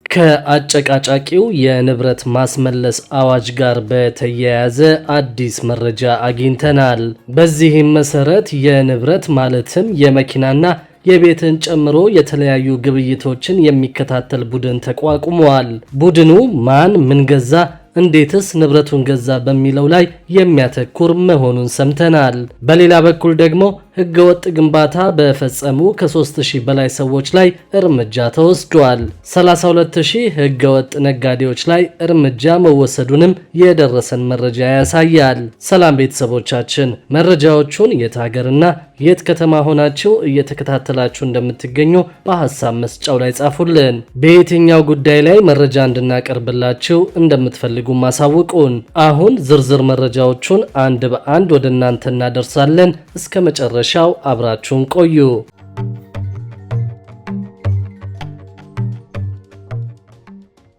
ከአጨቃጫቂው የንብረት ማስመለስ አዋጅ ጋር በተያያዘ አዲስ መረጃ አግኝተናል። በዚህም መሰረት የንብረት ማለትም የመኪናና የቤትን ጨምሮ የተለያዩ ግብይቶችን የሚከታተል ቡድን ተቋቁሟል። ቡድኑ ማን ምን ገዛ እንዴትስ ንብረቱን ገዛ በሚለው ላይ የሚያተኩር መሆኑን ሰምተናል። በሌላ በኩል ደግሞ ህገወጥ ግንባታ በፈጸሙ ከ3000 በላይ ሰዎች ላይ እርምጃ ተወስዷል። 32000 ህገወጥ ነጋዴዎች ላይ እርምጃ መወሰዱንም የደረሰን መረጃ ያሳያል። ሰላም ቤተሰቦቻችን፣ መረጃዎቹን የት ሀገርና የት ከተማ ሆናችሁ እየተከታተላችሁ እንደምትገኙ በሐሳብ መስጫው ላይ ጻፉልን። በየትኛው ጉዳይ ላይ መረጃ እንድናቀርብላችሁ እንደምትፈልጉ ማሳውቁን። አሁን ዝርዝር መረጃዎቹን አንድ በአንድ ወደ እናንተ እናደርሳለን። እስከ መጨረሻው አብራችሁን ቆዩ።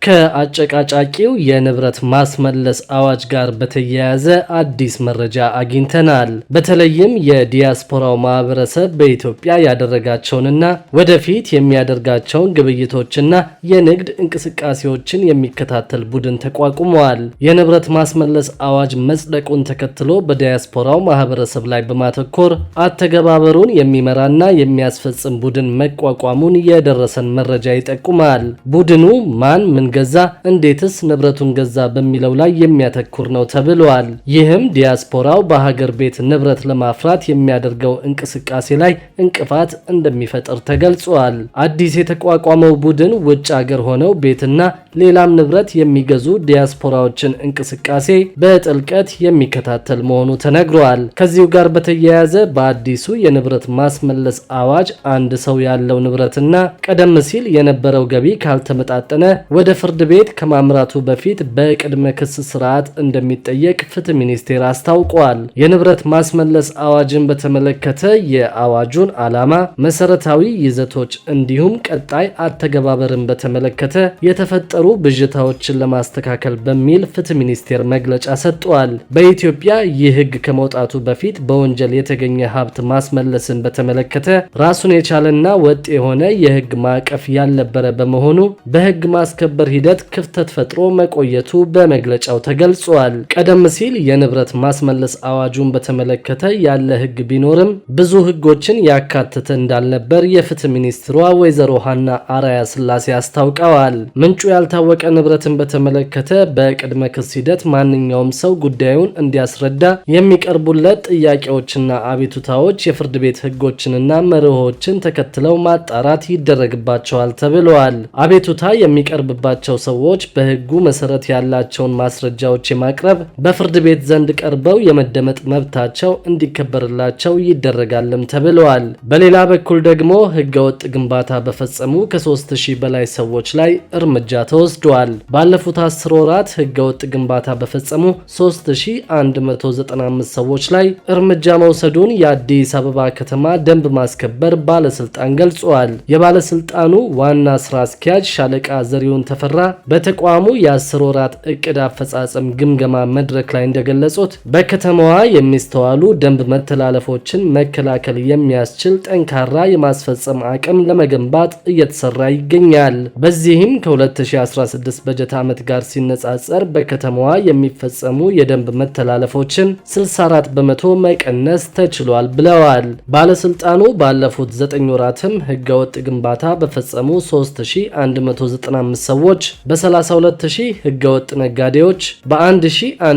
ከአጨቃጫቂው የንብረት ማስመለስ አዋጅ ጋር በተያያዘ አዲስ መረጃ አግኝተናል። በተለይም የዲያስፖራው ማህበረሰብ በኢትዮጵያ ያደረጋቸውንና ወደፊት የሚያደርጋቸውን ግብይቶችና የንግድ እንቅስቃሴዎችን የሚከታተል ቡድን ተቋቁመዋል። የንብረት ማስመለስ አዋጅ መጽደቁን ተከትሎ በዲያስፖራው ማህበረሰብ ላይ በማተኮር አተገባበሩን የሚመራና የሚያስፈጽም ቡድን መቋቋሙን የደረሰን መረጃ ይጠቁማል። ቡድኑ ማን ምን ገዛ እንዴትስ ንብረቱን ገዛ በሚለው ላይ የሚያተኩር ነው ተብሏል። ይህም ዲያስፖራው በሀገር ቤት ንብረት ለማፍራት የሚያደርገው እንቅስቃሴ ላይ እንቅፋት እንደሚፈጥር ተገልጿል። አዲስ የተቋቋመው ቡድን ውጭ ሀገር ሆነው ቤትና ሌላም ንብረት የሚገዙ ዲያስፖራዎችን እንቅስቃሴ በጥልቀት የሚከታተል መሆኑ ተነግሯል። ከዚሁ ጋር በተያያዘ በአዲሱ የንብረት ማስመለስ አዋጅ አንድ ሰው ያለው ንብረትና ቀደም ሲል የነበረው ገቢ ካልተመጣጠነ ወደ ፍርድ ቤት ከማምራቱ በፊት በቅድመ ክስ ስርዓት እንደሚጠየቅ ፍትህ ሚኒስቴር አስታውቋል። የንብረት ማስመለስ አዋጅን በተመለከተ የአዋጁን ዓላማ፣ መሰረታዊ ይዘቶች እንዲሁም ቀጣይ አተገባበርን በተመለከተ የተፈጠሩ ብዥታዎችን ለማስተካከል በሚል ፍትህ ሚኒስቴር መግለጫ ሰጥቷል። በኢትዮጵያ ይህ ህግ ከመውጣቱ በፊት በወንጀል የተገኘ ሀብት ማስመለስን በተመለከተ ራሱን የቻለና ወጥ የሆነ የህግ ማዕቀፍ ያልነበረ በመሆኑ በህግ ማስከበር ሂደት ክፍተት ፈጥሮ መቆየቱ በመግለጫው ተገልጿል። ቀደም ሲል የንብረት ማስመለስ አዋጁን በተመለከተ ያለ ህግ ቢኖርም ብዙ ህጎችን ያካተተ እንዳልነበር የፍትህ ሚኒስትሯ ወይዘሮ ሀና አራያ ስላሴ አስታውቀዋል። ምንጩ ያልታወቀ ንብረትን በተመለከተ በቅድመ ክስ ሂደት ማንኛውም ሰው ጉዳዩን እንዲያስረዳ የሚቀርቡለት ጥያቄዎችና አቤቱታዎች የፍርድ ቤት ህጎችንና መርሆችን ተከትለው ማጣራት ይደረግባቸዋል ተብለዋል። አቤቱታ የሚቀርብባቸው ሰዎች በህጉ መሰረት ያላቸውን ማስረጃዎች የማቅረብ በፍርድ ቤት ዘንድ ቀርበው የመደመጥ መብታቸው እንዲከበርላቸው ይደረጋልም ተብለዋል። በሌላ በኩል ደግሞ ህገወጥ ግንባታ በፈጸሙ ከ3000 በላይ ሰዎች ላይ እርምጃ ተወስዷል። ባለፉት 10 ወራት ህገወጥ ግንባታ በፈጸሙ 3195 ሰዎች ላይ እርምጃ መውሰዱን የአዲስ አበባ ከተማ ደንብ ማስከበር ባለስልጣን ገልጿል። የባለስልጣኑ ዋና ስራ አስኪያጅ ሻለቃ ዘሪሁን ተፈራ በተቋሙ የ10 ወራት እቅድ አፈጻጸም ግምገማ መድረክ ላይ እንደገለጹት በከተማዋ የሚስተዋሉ ደንብ መተላለፎችን መከላከል የሚያስችል ጠንካራ የማስፈጸም አቅም ለመገንባት እየተሰራ ይገኛል። በዚህም ከ2016 በጀት ዓመት ጋር ሲነጻጸር በከተማዋ የሚፈጸሙ የደንብ መተላለፎችን 64 በመቶ መቀነስ ተችሏል ብለዋል። ባለስልጣኑ ባለፉት 9 ወራትም ህገወጥ ግንባታ በፈጸሙ 3195 ሰዎች በ32000 ህገወጥ ነጋዴዎች፣ በ1121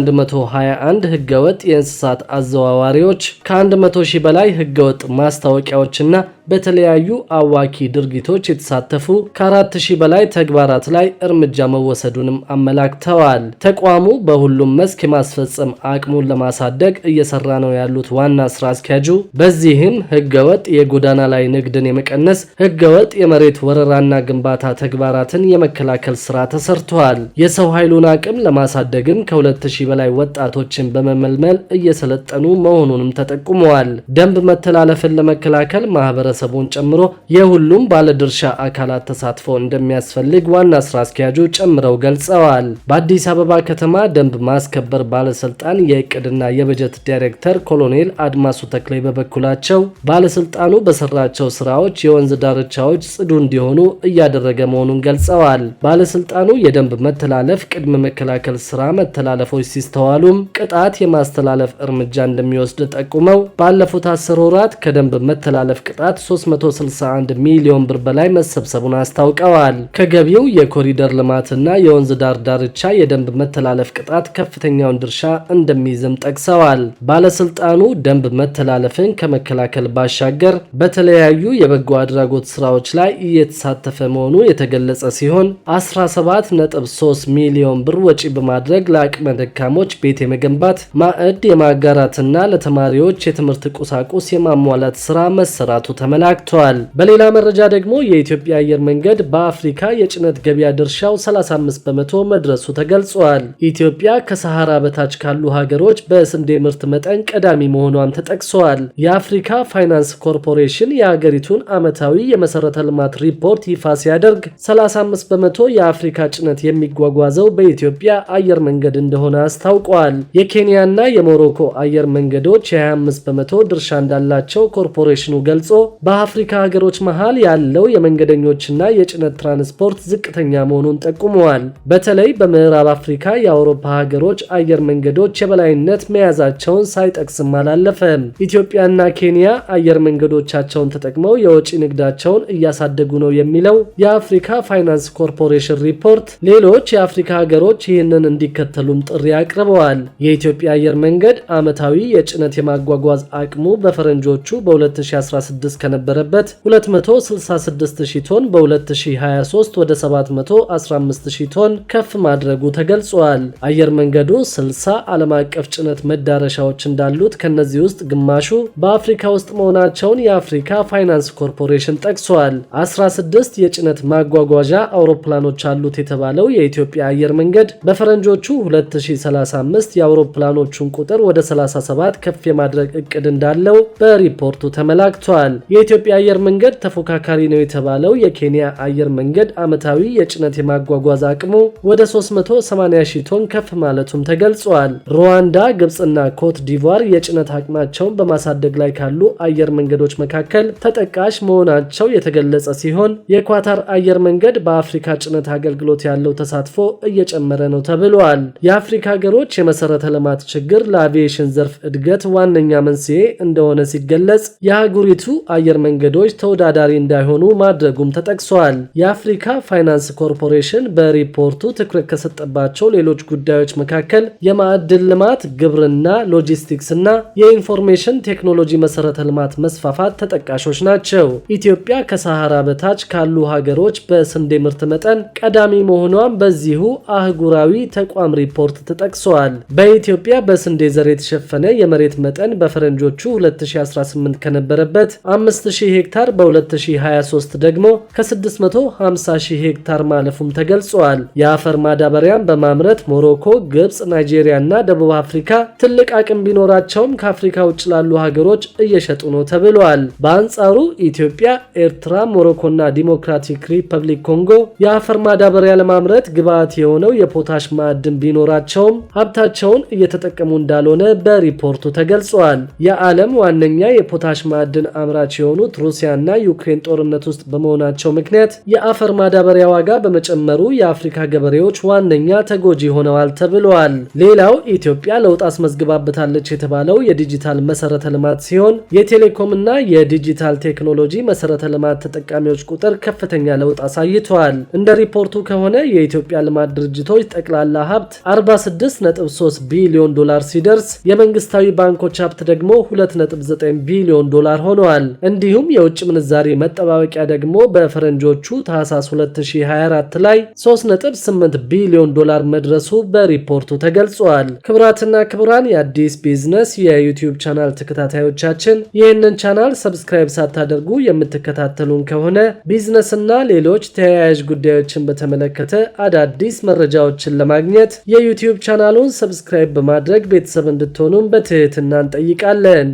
ህገወጥ የእንስሳት አዘዋዋሪዎች፣ ከ100000 በላይ ህገወጥ ማስታወቂያዎችና በተለያዩ አዋኪ ድርጊቶች የተሳተፉ ከ4000 በላይ ተግባራት ላይ እርምጃ መወሰዱንም አመላክተዋል። ተቋሙ በሁሉም መስክ የማስፈጸም አቅሙን ለማሳደግ እየሰራ ነው ያሉት ዋና ስራ አስኪያጁ በዚህም ህገወጥ የጎዳና ላይ ንግድን የመቀነስ፣ ህገወጥ የመሬት ወረራና ግንባታ ተግባራትን የመከላከል ስራ ተሰርቷል። የሰው ኃይሉን አቅም ለማሳደግም ከ2000 በላይ ወጣቶችን በመመልመል እየሰለጠኑ መሆኑንም ተጠቁመዋል። ደንብ መተላለፍን ለመከላከል ማህበረሰብ ማህበረሰቡን ጨምሮ የሁሉም ባለድርሻ አካላት ተሳትፎ እንደሚያስፈልግ ዋና ስራ አስኪያጁ ጨምረው ገልጸዋል። በአዲስ አበባ ከተማ ደንብ ማስከበር ባለስልጣን የእቅድና የበጀት ዳይሬክተር ኮሎኔል አድማሱ ተክሌ በበኩላቸው ባለስልጣኑ በሰራቸው ስራዎች የወንዝ ዳርቻዎች ጽዱ እንዲሆኑ እያደረገ መሆኑን ገልጸዋል። ባለስልጣኑ የደንብ መተላለፍ ቅድመ መከላከል ስራ መተላለፎች ሲስተዋሉም ቅጣት የማስተላለፍ እርምጃ እንደሚወስድ ጠቁመው ባለፉት 10 ወራት ከደንብ መተላለፍ ቅጣት 361 ሚሊዮን ብር በላይ መሰብሰቡን አስታውቀዋል። ከገቢው የኮሪደር ልማትና የወንዝ ዳር ዳርቻ የደንብ መተላለፍ ቅጣት ከፍተኛውን ድርሻ እንደሚይዝም ጠቅሰዋል። ባለስልጣኑ ደንብ መተላለፍን ከመከላከል ባሻገር በተለያዩ የበጎ አድራጎት ስራዎች ላይ እየተሳተፈ መሆኑ የተገለጸ ሲሆን 17.3 ሚሊዮን ብር ወጪ በማድረግ ለአቅመ ደካሞች ቤት የመገንባት ማዕድ የማጋራትና ለተማሪዎች የትምህርት ቁሳቁስ የማሟላት ስራ መሰራቱ ተመላክቷል። በሌላ መረጃ ደግሞ የኢትዮጵያ አየር መንገድ በአፍሪካ የጭነት ገበያ ድርሻው 35 በመቶ መድረሱ ተገልጿል። ኢትዮጵያ ከሰሃራ በታች ካሉ ሀገሮች በስንዴ ምርት መጠን ቀዳሚ መሆኗም ተጠቅሷል። የአፍሪካ ፋይናንስ ኮርፖሬሽን የሀገሪቱን ዓመታዊ የመሰረተ ልማት ሪፖርት ይፋ ሲያደርግ 35 በመቶ የአፍሪካ ጭነት የሚጓጓዘው በኢትዮጵያ አየር መንገድ እንደሆነ አስታውቋል። የኬንያና የሞሮኮ አየር መንገዶች የ25 በመቶ ድርሻ እንዳላቸው ኮርፖሬሽኑ ገልጾ በአፍሪካ ሀገሮች መሃል ያለው የመንገደኞችና የጭነት ትራንስፖርት ዝቅተኛ መሆኑን ጠቁመዋል። በተለይ በምዕራብ አፍሪካ የአውሮፓ ሀገሮች አየር መንገዶች የበላይነት መያዛቸውን ሳይጠቅስም አላለፈም። ኢትዮጵያና ኬንያ አየር መንገዶቻቸውን ተጠቅመው የወጪ ንግዳቸውን እያሳደጉ ነው የሚለው የአፍሪካ ፋይናንስ ኮርፖሬሽን ሪፖርት ሌሎች የአፍሪካ ሀገሮች ይህንን እንዲከተሉም ጥሪ አቅርበዋል። የኢትዮጵያ አየር መንገድ ዓመታዊ የጭነት የማጓጓዝ አቅሙ በፈረንጆቹ በ2016 ከነበረበት 266,000 ቶን በ2023 ወደ 715,000 ቶን ከፍ ማድረጉ ተገልጿል። አየር መንገዱ 60 ዓለም አቀፍ ጭነት መዳረሻዎች እንዳሉት ከነዚህ ውስጥ ግማሹ በአፍሪካ ውስጥ መሆናቸውን የአፍሪካ ፋይናንስ ኮርፖሬሽን ጠቅሷል። 16 የጭነት ማጓጓዣ አውሮፕላኖች አሉት የተባለው የኢትዮጵያ አየር መንገድ በፈረንጆቹ 2035 የአውሮፕላኖቹን ቁጥር ወደ 37 ከፍ የማድረግ እቅድ እንዳለው በሪፖርቱ ተመላክቷል። የኢትዮጵያ አየር መንገድ ተፎካካሪ ነው የተባለው የኬንያ አየር መንገድ ዓመታዊ የጭነት የማጓጓዝ አቅሙ ወደ 380,000 ቶን ከፍ ማለቱም ተገልጿል። ሩዋንዳ፣ ግብጽና ኮት ዲቫር የጭነት አቅማቸውን በማሳደግ ላይ ካሉ አየር መንገዶች መካከል ተጠቃሽ መሆናቸው የተገለጸ ሲሆን የኳታር አየር መንገድ በአፍሪካ ጭነት አገልግሎት ያለው ተሳትፎ እየጨመረ ነው ተብሏል። የአፍሪካ ሀገሮች የመሰረተ ልማት ችግር ለአቪዬሽን ዘርፍ እድገት ዋነኛ መንስኤ እንደሆነ ሲገለጽ የአህጉሪቱ አየር መንገዶች ተወዳዳሪ እንዳይሆኑ ማድረጉም ተጠቅሷል። የአፍሪካ ፋይናንስ ኮርፖሬሽን በሪፖርቱ ትኩረት ከሰጠባቸው ሌሎች ጉዳዮች መካከል የማዕድን ልማት፣ ግብርና፣ ሎጂስቲክስ እና የኢንፎርሜሽን ቴክኖሎጂ መሰረተ ልማት መስፋፋት ተጠቃሾች ናቸው። ኢትዮጵያ ከሰሃራ በታች ካሉ ሀገሮች በስንዴ ምርት መጠን ቀዳሚ መሆኗን በዚሁ አህጉራዊ ተቋም ሪፖርት ተጠቅሷል። በኢትዮጵያ በስንዴ ዘር የተሸፈነ የመሬት መጠን በፈረንጆቹ 2018 ከነበረበት 5000 ሄክታር በ2023 ደግሞ ከ650,000 ሄክታር ማለፉም ተገልጿል። የአፈር ማዳበሪያን በማምረት ሞሮኮ፣ ግብጽ፣ ናይጄሪያ እና ደቡብ አፍሪካ ትልቅ አቅም ቢኖራቸውም ከአፍሪካ ውጭ ላሉ ሀገሮች እየሸጡ ነው ተብሏል። በአንጻሩ ኢትዮጵያ፣ ኤርትራ፣ ሞሮኮና ዲሞክራቲክ ሪፐብሊክ ኮንጎ የአፈር ማዳበሪያ ለማምረት ግብዓት የሆነው የፖታሽ ማዕድን ቢኖራቸውም ሀብታቸውን እየተጠቀሙ እንዳልሆነ በሪፖርቱ ተገልጿል። የዓለም ዋነኛ የፖታሽ ማዕድን አምራች የሆኑት ሩሲያና ዩክሬን ጦርነት ውስጥ በመሆናቸው ምክንያት የአፈር ማዳበሪያ ዋጋ በመጨመሩ የአፍሪካ ገበሬዎች ዋነኛ ተጎጂ ሆነዋል ተብሏል። ሌላው ኢትዮጵያ ለውጥ አስመዝግባበታለች የተባለው የዲጂታል መሰረተ ልማት ሲሆን የቴሌኮምና የዲጂታል ቴክኖሎጂ መሰረተ ልማት ተጠቃሚዎች ቁጥር ከፍተኛ ለውጥ አሳይቷል። እንደ ሪፖርቱ ከሆነ የኢትዮጵያ ልማት ድርጅቶች ጠቅላላ ሀብት 46.3 ቢሊዮን ዶላር ሲደርስ የመንግስታዊ ባንኮች ሀብት ደግሞ 2.9 ቢሊዮን ዶላር ሆነዋል። እንዲሁም የውጭ ምንዛሪ መጠባበቂያ ደግሞ በፈረንጆቹ ታህሳስ 2024 ላይ 3.8 ቢሊዮን ዶላር መድረሱ በሪፖርቱ ተገልጿል። ክቡራትና ክቡራን የአዲስ ቢዝነስ የዩቲዩብ ቻናል ተከታታዮቻችን ይህንን ቻናል ሰብስክራይብ ሳታደርጉ የምትከታተሉን ከሆነ ቢዝነስና ሌሎች ተያያዥ ጉዳዮችን በተመለከተ አዳዲስ መረጃዎችን ለማግኘት የዩቲዩብ ቻናሉን ሰብስክራይብ በማድረግ ቤተሰብ እንድትሆኑን በትህትና እንጠይቃለን።